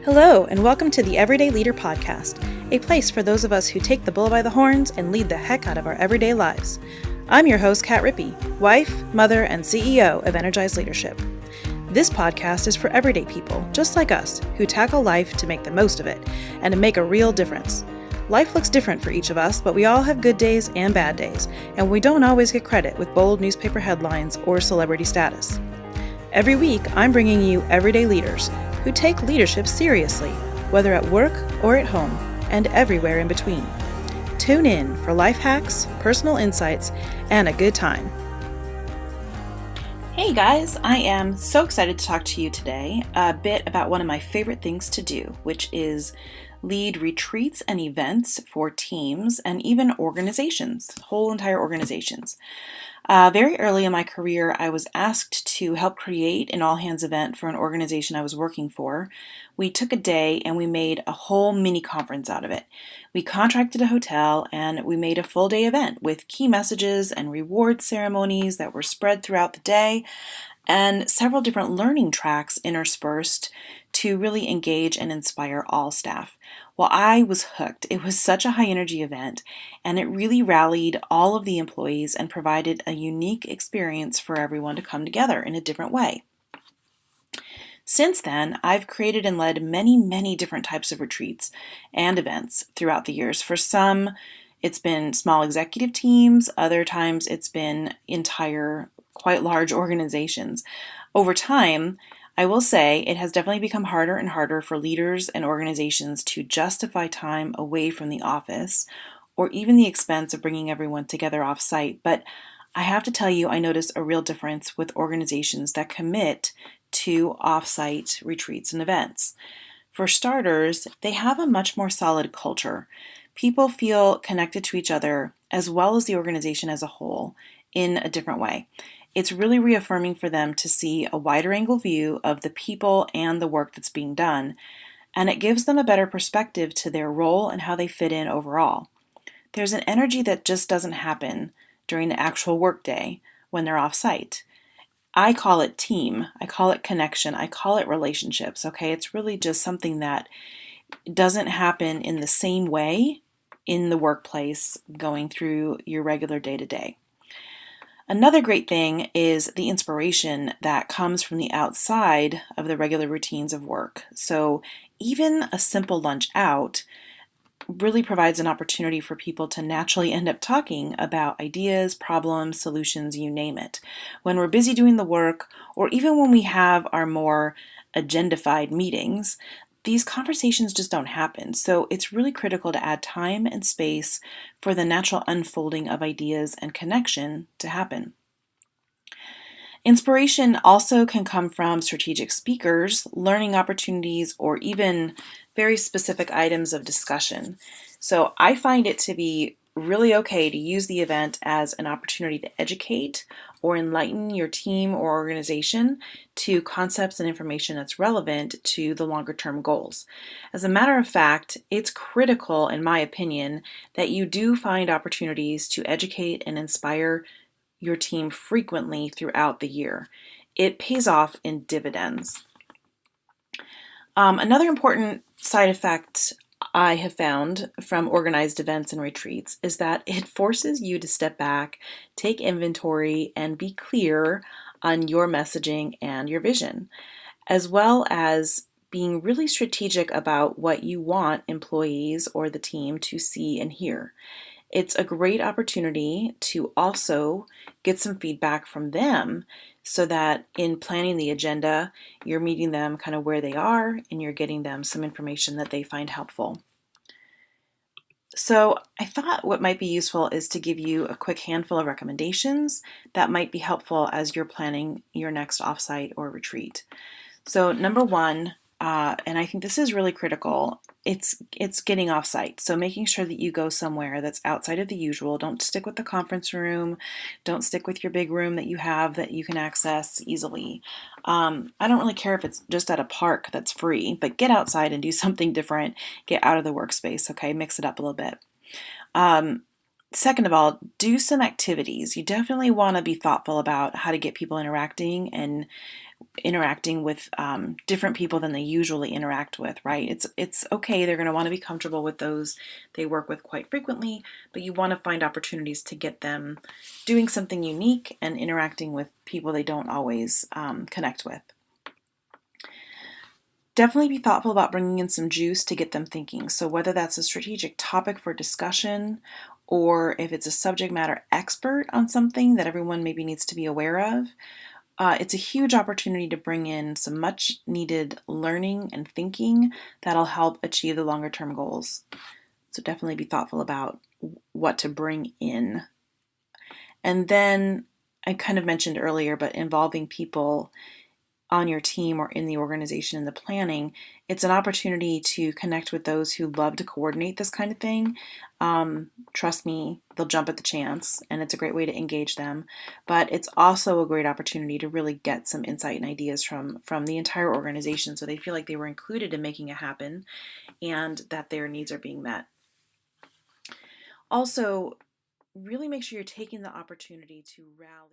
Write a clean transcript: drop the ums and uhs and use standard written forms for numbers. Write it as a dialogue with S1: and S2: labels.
S1: Hello, and welcome to the Everyday Leader Podcast, a place for those of us who take the bull by the horns and lead the heck out of our everyday lives. I'm your host, Kat Rippey, wife, mother, and CEO of Energize Leadership. This podcast is for everyday people, just like us, who tackle life to make the most of it and to make a real difference. Life looks different for each of us, but we all have good days and bad days, and we don't always get credit with bold newspaper headlines or celebrity status. Every week, I'm bringing you everyday leaders who take leadership seriously, whether at work or at home, and everywhere in between. Tune in for life hacks, personal insights, and a good time. Hey guys, I am so excited to talk to you today a bit about one of my favorite things to do, which is lead retreats and events for teams and even organizations, whole entire organizations. Very early in my career, I was asked to help create an all-hands event for an organization I was working for. We took a day and we made a whole mini conference out of it. We contracted a hotel and we made a full day event with key messages and reward ceremonies that were spread throughout the day and several different learning tracks interspersed to really engage and inspire all staff. Well, I was hooked. It was such a high energy event, and it really rallied all of the employees and provided a unique experience for everyone to come together in a different way. Since then, I've created and led many different types of retreats and events throughout the years. For some, it's been small executive teams. Other times, it's been entire, quite large organizations. Over time, I will say it has definitely become harder and harder for leaders and organizations to justify time away from the office or even the expense of bringing everyone together offsite. But I have to tell you, I notice a real difference with organizations that commit to offsite retreats and events. For starters, they have a much more solid culture. People feel connected to each other as well as the organization as a whole in a different way. It's really reaffirming for them to see a wider angle view of the people and the work that's being done, and it gives them a better perspective to their role and how they fit in overall. There's an energy that just doesn't happen during the actual workday when they're off-site. I call it team, I call it connection, I call it relationships, okay? It's really just something that doesn't happen in the same way in the workplace going through your regular day-to-day. Another great thing is the inspiration that comes from the outside of the regular routines of work. So even a simple lunch out really provides an opportunity for people to naturally end up talking about ideas, problems, solutions, you name it. When we're busy doing the work, or even when we have our more agendified meetings, these conversations just don't happen. So it's really critical to add time and space for the natural unfolding of ideas and connection to happen. Inspiration also can come from strategic speakers, learning opportunities, or even very specific items of discussion. So I find it to be really okay to use the event as an opportunity to educate or enlighten your team or organization to concepts and information that's relevant to the longer term goals. As a matter of fact, it's critical, in my opinion, that you do find opportunities to educate and inspire your team frequently throughout the year. It pays off in dividends. Another important side effect I have found from organized events and retreats is that it forces you to step back, take inventory, and be clear on your messaging and your vision, as well as being really strategic about what you want employees or the team to see and hear. It's a great opportunity to also get some feedback from them so that in planning the agenda, you're meeting them kind of where they are and you're getting them some information that they find helpful. So I thought what might be useful is to give you a quick handful of recommendations that might be helpful as you're planning your next offsite or retreat. So number one, and I think this is really critical, it's getting offsite. So making sure that you go somewhere that's outside of the usual. Don't stick with the conference room. Don't stick with your big room that you have that you can access easily. I don't really care if it's just at a park that's free, but get outside and do something different. Get out of the workspace, okay? Mix it up a little bit. Second of all, do some activities. You definitely want to be thoughtful about how to get people interacting with different people than they usually interact with, right? It's okay. They're going to want to be comfortable with those they work with quite frequently, but you want to find opportunities to get them doing something unique and interacting with people they don't always connect with. Definitely be thoughtful about bringing in some juice to get them thinking. So whether that's a strategic topic for discussion, or if it's a subject matter expert on something that everyone maybe needs to be aware of, it's a huge opportunity to bring in some much needed learning and thinking that'll help achieve the longer term goals. So definitely be thoughtful about what to bring in. And then I kind of mentioned earlier, but involving people on your team or in the organization in the planning, it's an opportunity to connect with those who love to coordinate this kind of thing. Trust me, they'll jump at the chance, and it's a great way to engage them. But it's also a great opportunity to really get some insight and ideas from the entire organization, so they feel like they were included in making it happen and that their needs are being met. Also, really make sure you're taking the opportunity to rally.